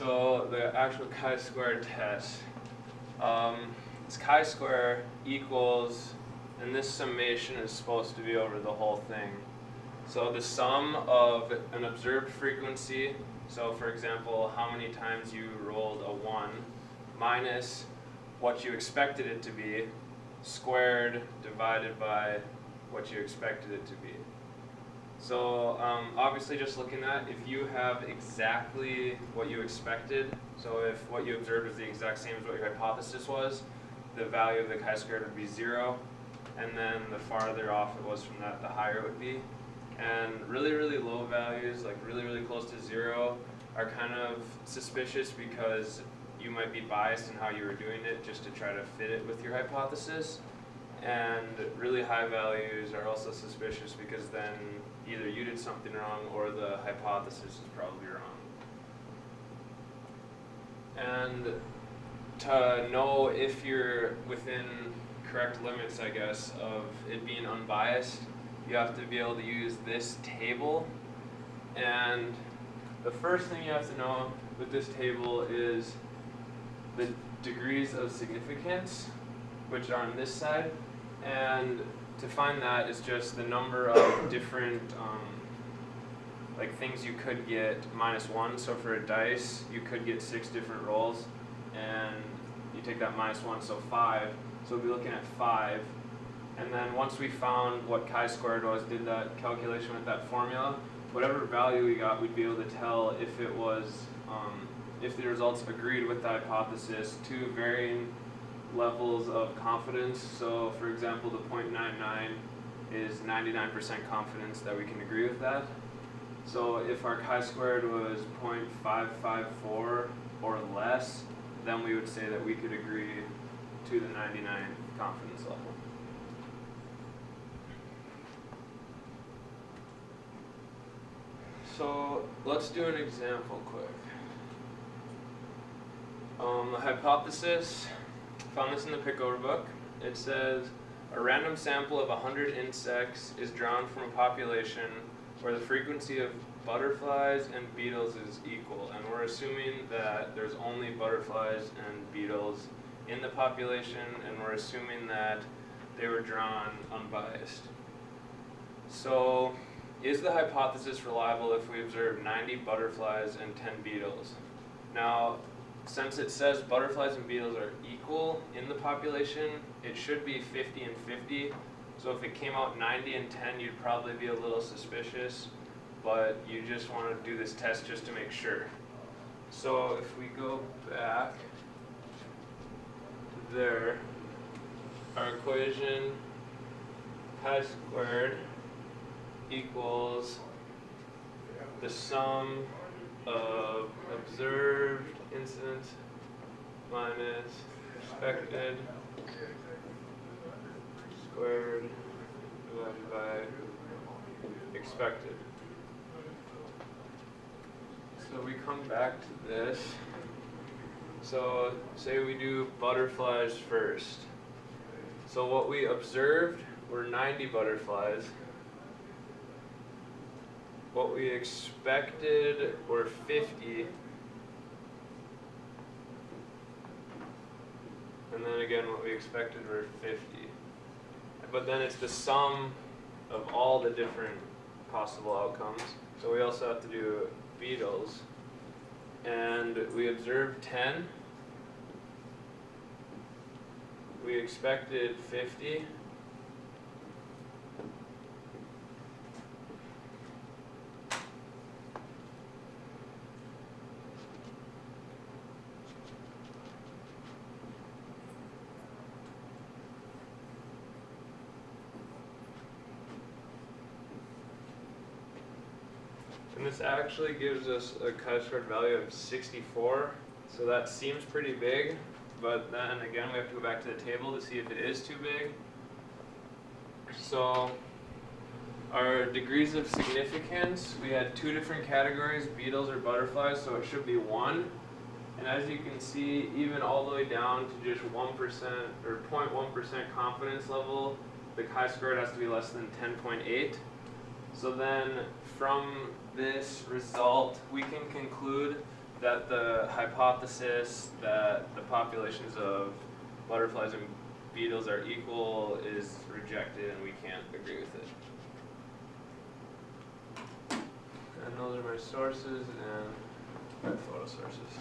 So the actual chi-square test, it's chi-square equals, and this summation is supposed to be over the whole thing. So the sum of an observed frequency, so for example, how many times you rolled a 1, minus what you expected it to be, squared divided by what you expected it to be. So obviously just looking at, if you have exactly what you expected, so if what you observed is the exact same as what your hypothesis was, the value of the chi-squared would be 0, and then the farther off it was from that, the higher it would be. And really, really low values, like really, really close to 0, are kind of suspicious because you might be biased in how you were doing it just to try to fit it with your hypothesis. And really high values are also suspicious because then either you did something wrong or the hypothesis is probably wrong. And to know if you're within correct limits, I guess, of it being unbiased, you have to be able to use this table. And the first thing you have to know with this table is the degrees of significance, which are on this side. And to find that is just the number of different like things you could get -1. So for a dice, you could get 6 different rolls, and you take that -1, so 5. So we'll be looking at 5. And then once we found what chi-squared was, did that calculation with that formula, whatever value we got, we'd be able to tell if it was, if the results agreed with the hypothesis to varying levels of confidence. So for example, the 0.99 is 99% confidence that we can agree with that. So if our chi-squared was 0.554 or less, then we would say that we could agree to the 99 confidence level. So let's do an example quick. The hypothesis, found this in the Pickover book. It says a random sample of 100 insects is drawn from a population where the frequency of butterflies and beetles is equal, and we're assuming that there's only butterflies and beetles in the population, and we're assuming that they were drawn unbiased. So is the hypothesis reliable if we observe 90 butterflies and 10 beetles? Now, since it says butterflies and beetles are equal in the population, it should be 50 and 50. So if it came out 90 and 10, you'd probably be a little suspicious, but you just want to do this test just to make sure. So if we go back to there, our equation chi-squared equals the sum of observed incidence minus expected squared divided by expected. So we come back to this. So say we do butterflies first. So what we observed were 90 butterflies. What we expected were 50. And then again, what we expected were 50. But then it's the sum of all the different possible outcomes. So we also have to do beetles. And we observed 10. We expected 50. And this actually gives us a chi-squared value of 64, so that seems pretty big, but then again we have to go back to the table to see if it is too big. So our degrees of significance, we had 2 different categories, beetles or butterflies, so it should be 1. And as you can see, even all the way down to just 1% or 0.1% confidence level, the chi-squared has to be less than 10.8. So then from this result, we can conclude that the hypothesis that the populations of butterflies and beetles are equal is rejected, and we can't agree with it. And those are my sources and my photo sources.